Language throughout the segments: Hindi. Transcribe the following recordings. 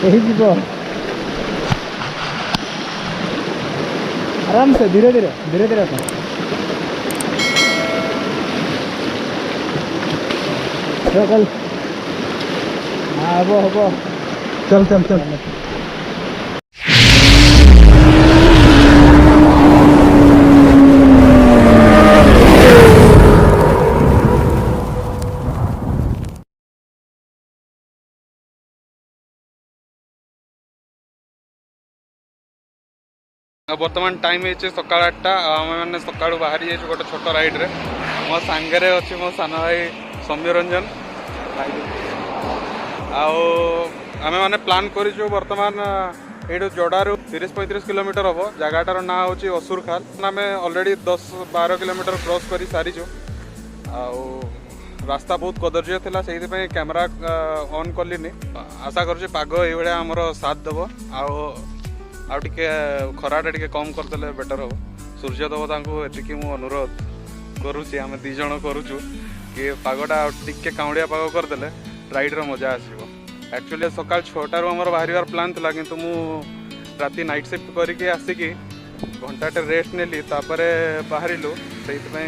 यही जीव आराम से धीरे धीरे धीरे धीरे चल हाँ हम चल चल चल बर्तमान टाइम है सका 8टा आम मैंने सका बाहरी जाइए गोटे छोट राइड्रे मो सांगे अच्छी मो सान भाई सौम्य रंजन आम मैंने प्लान करूँ बर्तमान ये जोड़ारू 30-35 किलोमीटर हम जगाटार ना हूँ असुरखाल आम अलरेडी 10-12 किलोमीटर क्रॉस कर सारीचु रास्ता बहुत कदर्य था से कैमेरा ऑन कलिनी आशा करुँ पाग ये आमर साथ देव आउे खराटा टे कम करदे बेटर हम सूर्य देवता को एति मु अनुरोध करुँच आम दी जन करुचु कि पागटा टिके काउड़िया पाग करदे राइड्र मजा आसो एक्चुअली सका 6टारू आमर बाहर प्लान था कि राति नाइट शिफ्ट करके आसिकी घंटाटे रेस्ट नेली तापर बाहरिलु से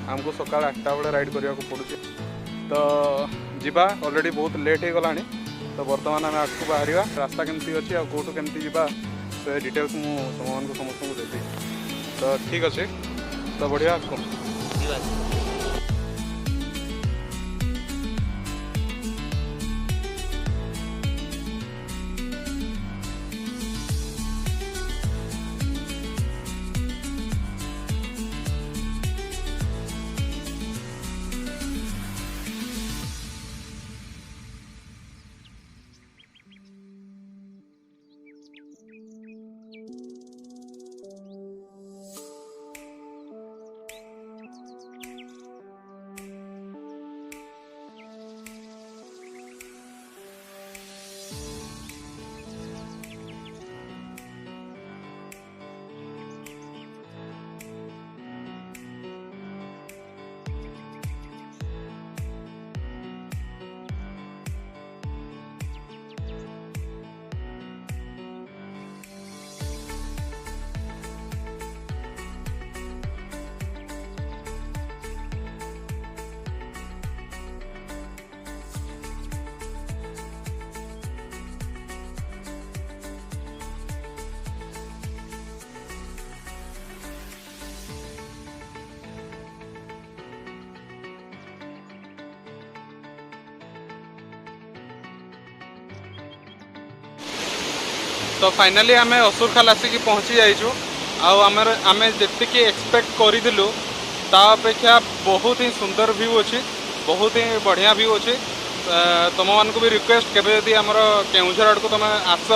आमको सका 8टा बेले राइड करने को पड़ुଛି तो जीवा ऑलरेडी बहुत लेट हो गलानी तो बर्तमान आम आगे बाहर रास्ता केमती अच्छी आ कौटू केमती जीवा से डिटेल्स मुझे समस्त देती तो ठीक अच्छे तो बढ़िया तो फाइनाली आम असुरखाल आसिक पहुँची जाइचु आम जी एक्सपेक्ट करूँ ता अपेक्षा बहुत ही सुंदर व्यू अच्छी बहुत ही बढ़िया व्यू अच्छी तुम मान को भी रिक्वेस्ट केबे यदि आमर केउंझर आड़ को तुम आस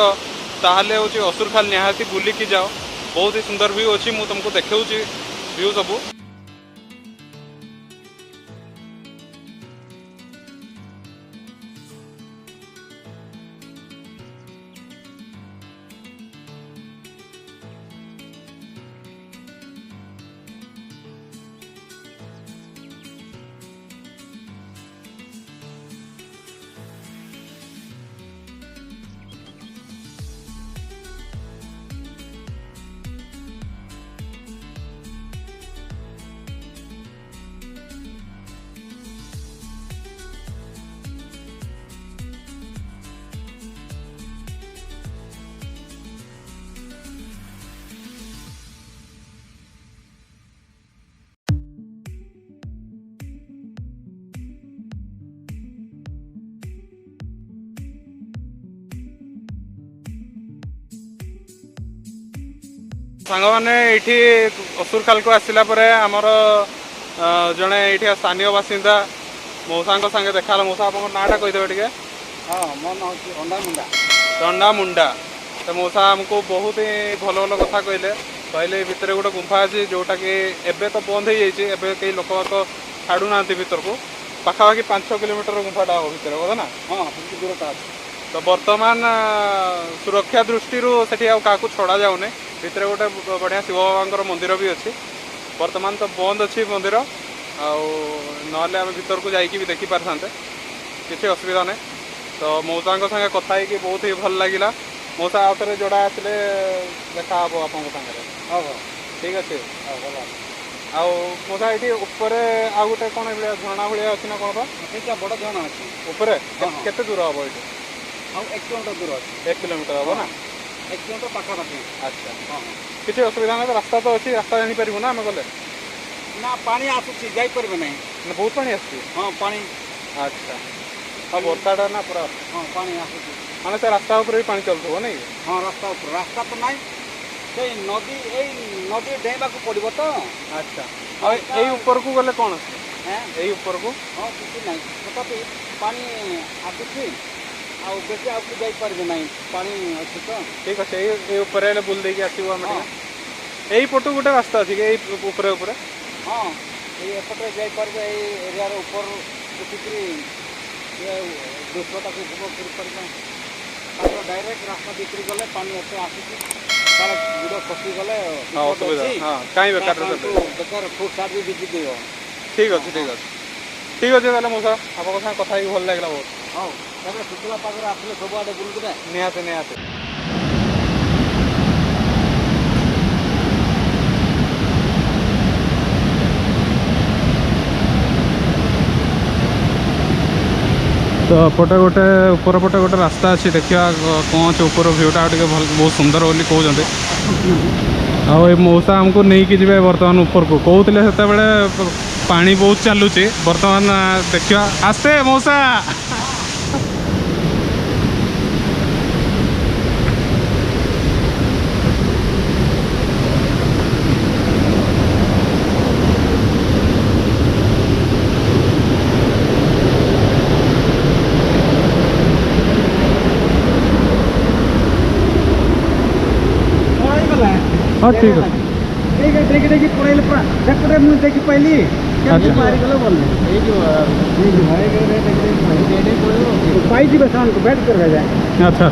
ताहले हूँ असुरखाल निहाती बुलिकी जाओ बहुत ही सुंदर व्यू अच्छी मुझे तुमको देखाऊँगी व्यू सबू सांग मैंने ये असुरखाल को आसला आमर जड़े ये स्थानीय बासिंदा मौसा सागे देखा मौसा आप नाटा कहीदेवे टे हाँ मो ना अंडा मुंडा दंडा मुंडा तो मौसा आमको बहुत ही भल भल कथा कहले कहले भितर गोटे गुंफा अच्छी जोटा कि एबे तो बंद हो जाए कई लोक बाक छाड़ू ना भीतर को पाखापाखि 5-6 किलोमीटर गुंफाटा हम भितर बोला ना हाँ दूरता तो बर्तमान सुरक्षा दृष्टि से क्या छड़ा जाऊनी भितर गोटे बढ़िया शिव बाबा मंदिर भी अच्छी बर्तमान तो बंद अच्छी मंदिर आम भर को जाकि भी देखी पारि किसी असुविधा नहीं तो मौसा संगे कथा ही बहुत ही भल लगे मौसा आउ थे जोड़ा आसले देखा हे आप सागर ठीक अच्छे आउ मौसा ये ऊपर आउ गोटे कौन झरणा भाया अच्छी ना कौन एटा बड़ झरणा अच्छी ऊपर केते दूर हम ये आउ 1 किलोमीटर दूर अच्छी 1 किलोमीटर हम ना 1 किलोमीटर पाखापाखि अच्छा हाँ किसी असुविधा ना रास्ता तो अच्छी रास्ता जानी पारू ना आम गले ना पानी आसुची जाई परबे नहीं बहुत पानी आसुची हाँ पानी अच्छा हाँ वर्षाटा ना पूरा हाँ पानी आसुची माने से रास्ता ऊपर भी पानी चलतो नहीं हाँ रास्ता ऊपर रास्ता तो नहीं से नदी डेबा को पड़िबो तो अच्छा और एई ऊपर को गले कौन हैं एई ऊपर को हाँ किसी नहीं तथापि पानी आसुची आ बेसी आगे जाई परबे नहीं पानी अच्छी तो ठीक अच्छे ये ऊपर हेले बुल देकी आसीबो हम एई पटु गोटे रास्ता अछि एई ऊपर ऊपर हाँ ये एपटे जाई परबे एई एरिया रो ऊपर उठिकरी ये दूसरा तक घुमो फिर परबे ताको डायरेक्ट रास्ता बिक्री गले पानी एते आसीची तार गुडो खसी गले हां असुविधा हां काई बेकार बेकार फुट साथ भी बिजी दियो ठीक अच्छे ठीक अच्छे ताले मौसा आपको संग कथा ही भल लागला बहुत हां तबे सुतला पागरा आसले सब आडे बुलुदे निहाते तो पटे गोटे ऊपर पटे गोटे रास्ता अच्छी देखा कौन अच्छे ऊपर भ्यूटा बहुत सुंदर बोली कहते आई मौसा आमको नहीं कि जी बर्तमान ऊपर को कहते से पानी बहुत चलुची बर्तमान देखा आस्ते मौसा हाँ ठीक है देखी पड़े देखते मुझे देखी पहली मारी गल बोल पाई जी बसान को बैठ कर जाए अच्छा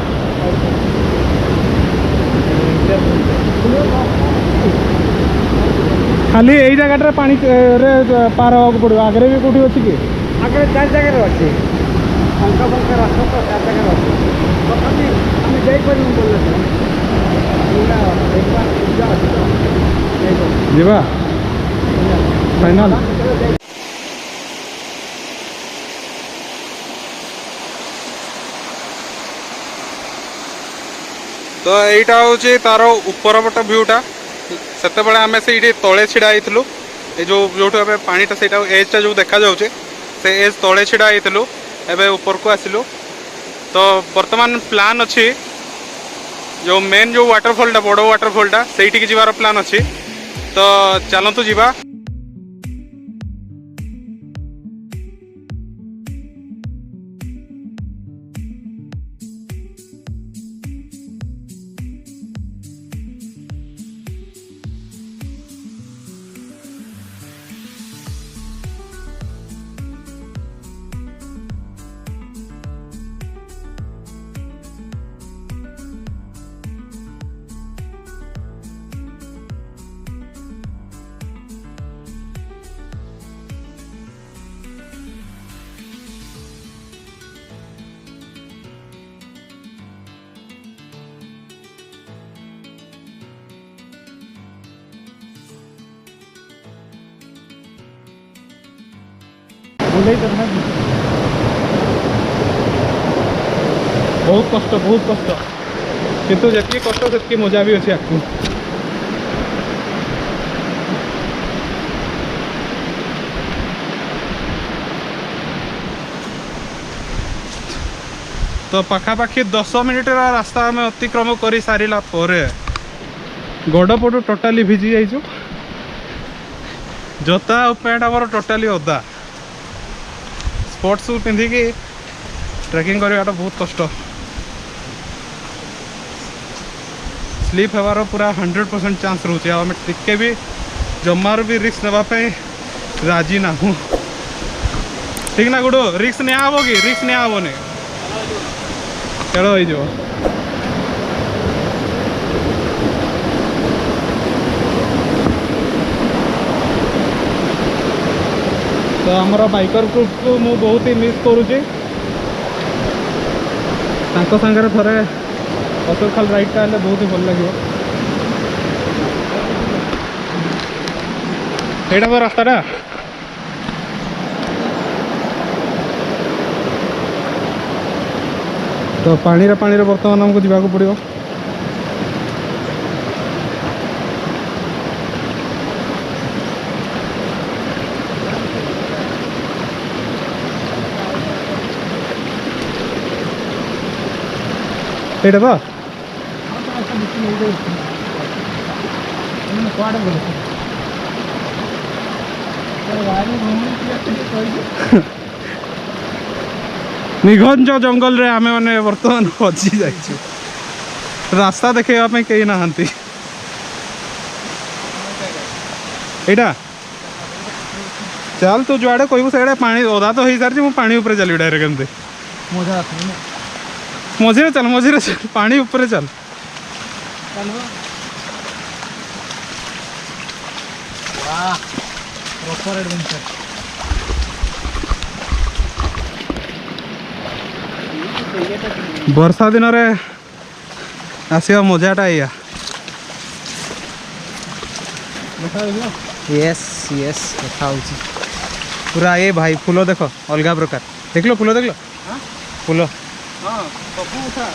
खाली यही जगह पानी पार हाँ पड़ो आगे भी कौटी अच्छी कि आगे 4 जगह अच्छे पंखा पंखा रास्ता तो 4 जगह अच्छे तथापि आम जापर बोलते जीवा फाइनल तो यहीटा हूँ तार ऊपर पट भ्यूटा से आम से तले छिड़ा होइथिलु ए जो पानीटा से एजटा जो देखा जाउचे से एज तले छिड़ा होइथिलु एबे ऊपर को आसिलु तो वर्तमान प्लान अच्छी जो मेन जो वाटरफॉलटा बड़ वाटरफॉलटा से जीवार प्लान अच्छी तो चलतु जीवा बहुत कष्ट किंतु जी कष्ट से मजा भी अच्छी आपको तो पखापाखि 10 मिनिट रास्ता आम अतिक्रम कर सारा गोड़ पटू टोटाली भिजी जाइछु जोता और पैंट आमर टोटाली ओदा स्पोर्ट्स शू पिंधिकी ट्रेकिंग करवाटा बहुत कष्ट स्लीप होवार पूरा 100% चांस रोचे आम टिके भी जमार भी रिस्क नापी राजी ना हूँ ठीक ना गुडू रिस्क नियाबो कि रिस्क नियाबोनी खेल हो तो आमर बाइकर ग्रुप को मु बहुत ही मिस करुचे तांको सांगरे थरे असुरखोल राइडटा हेले बहुत ही भल लगे एटा तो रास्ताटा तो पानी रे बर्तमान हमको जावाक पड़ो एटा तो निघंज जंगल रे आमे माने वर्तमान फसी जाइछु रास्ता देखेबा पे केही नाहंती एटा चल तू जुआड़े कहबू सेडे पानी ओदा तो होई सारछि मु पानी ऊपर चली डायरेक्ट एमते मजा आछे ना मझे चल पानी ऊपर चल चलबो वाह प्रॉपर एडवेंचर वर्षा दिन रे आसिया मजाटा या यस यस देखा होची पूरा ये भाई फूल देखो अलग प्रकार देख लो फूल फूल हाँ सब उठा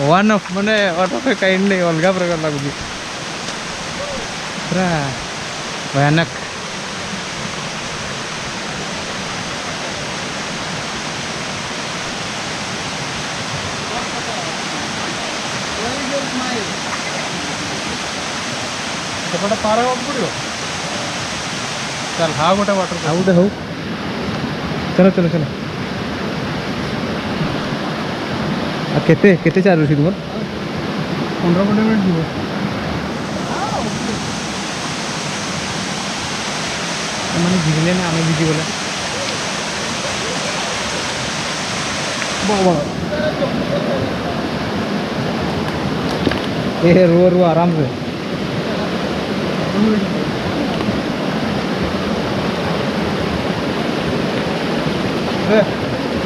वन ऑफ माने ऑफ काइंड नहीं अलग प्रकार लगुच पूरा भयानक सेपटे पार होगा पड़ो चल हाँ गोटे वाटर हाँ गोटे हो चलो चलो चलो केते केते चार्ज तुम 15-20 मिनट जीव मैंने भिजले ना आम भिजिगले ये रो आराम से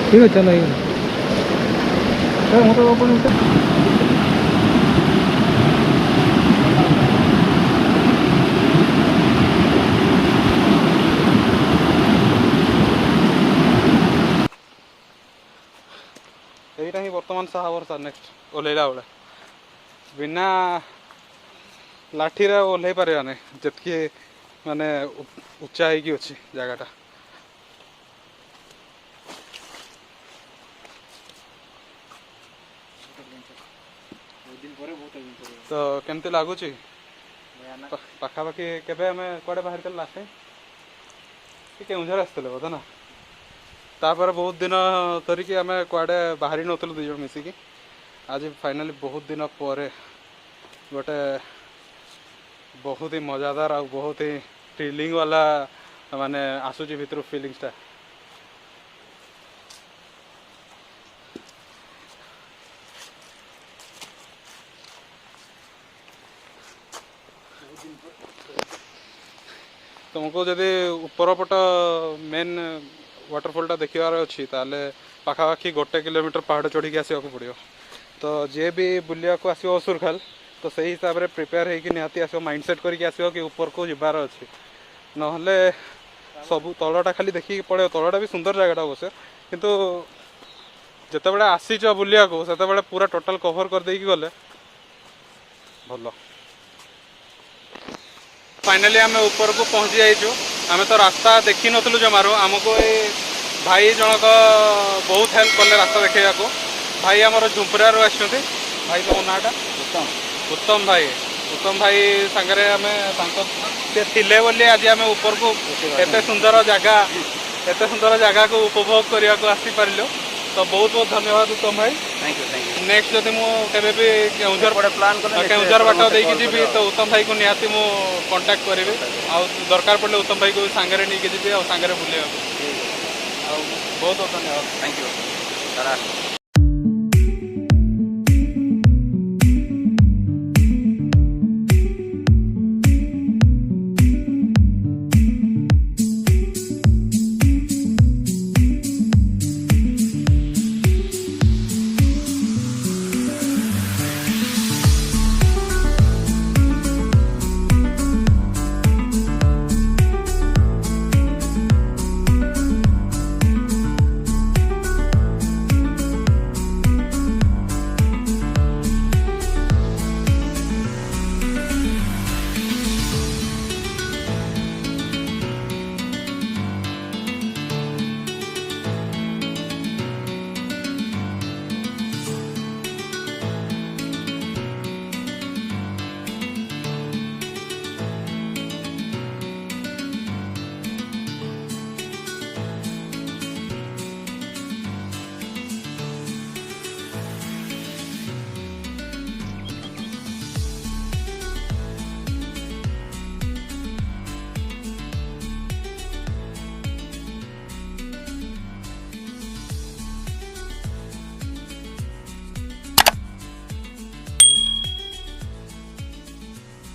ठीक है चलो ये मोटर ओपन होते এইটা হি বর্তমান সাহা বর্ষা নেক্সট ওলেইলা বেলে বিনা লাঠিরে ওহ্লাই পারিবা নাই যেতকি মানে উচ্চা ହେଇକି ଅଛି ଜାଗାଟା तो केमती लगुच पाखापाखि केबे आमे कुआडे बाहर कर लास्ट टाइम केउझर आसते बोधे ना तापर बहुत दिन धरिकी आमे कुआडे बाहरी नथिलु दुई जण मिसिकी आज फाइनली बहुत दिन पर गोटे बहुत ही मजादार आ बहुत ही थ्रिलिंग वाला माने आसुची भितर फिलिंग्सटा तुमको जदि उपरपट मेन वाटरफॉलटा देखार अच्छी ताले पाखापाखि 1 किलोमीटर पहाड़ चढ़ी आसवा पड़ो तो जे भी बुलिया को आसो असुरखोल तो सही हिसाब से प्रिपेयर होगी निहाती आसो माइंडसेट करके आसो कि ऊपर को जबार अच्छे नहले सब तलटा खाली देखिए पड़े तलटा भी सुंदर जगह अवश्य किंतु जिते बड़े आसीच बुलिया को सेते बड़े पूरा टोटल कवर कर देकी गले भल फाइनली आम ऊपर को पहुँची जाइचु आम तो रास्ता देखी नथिलु जमारू आमको ये भाई जनक बहुत हेल्प कले रास्ता देखा भाई आमर झुंपुरा आसुँच भाई तुम नाटा उत्तम भाई सांगरे आम थे बोली आज आम ऊपर को एते सुंदर जगह को उपभोग करने को आसी पारिलु तो बहुत बहुत धन्यवाद उत्तम भाई थैंक यू नेक्स्ट जब मुझे भी केउझर बाट देकी जी तो उत्तम भाई को निहाती मु कांटेक्ट करी दरकार पड़े उत्तम भाई को सांगरे नहीं जी सांगरे बुले बहुत बहुत धन्यवाद थैंक यू।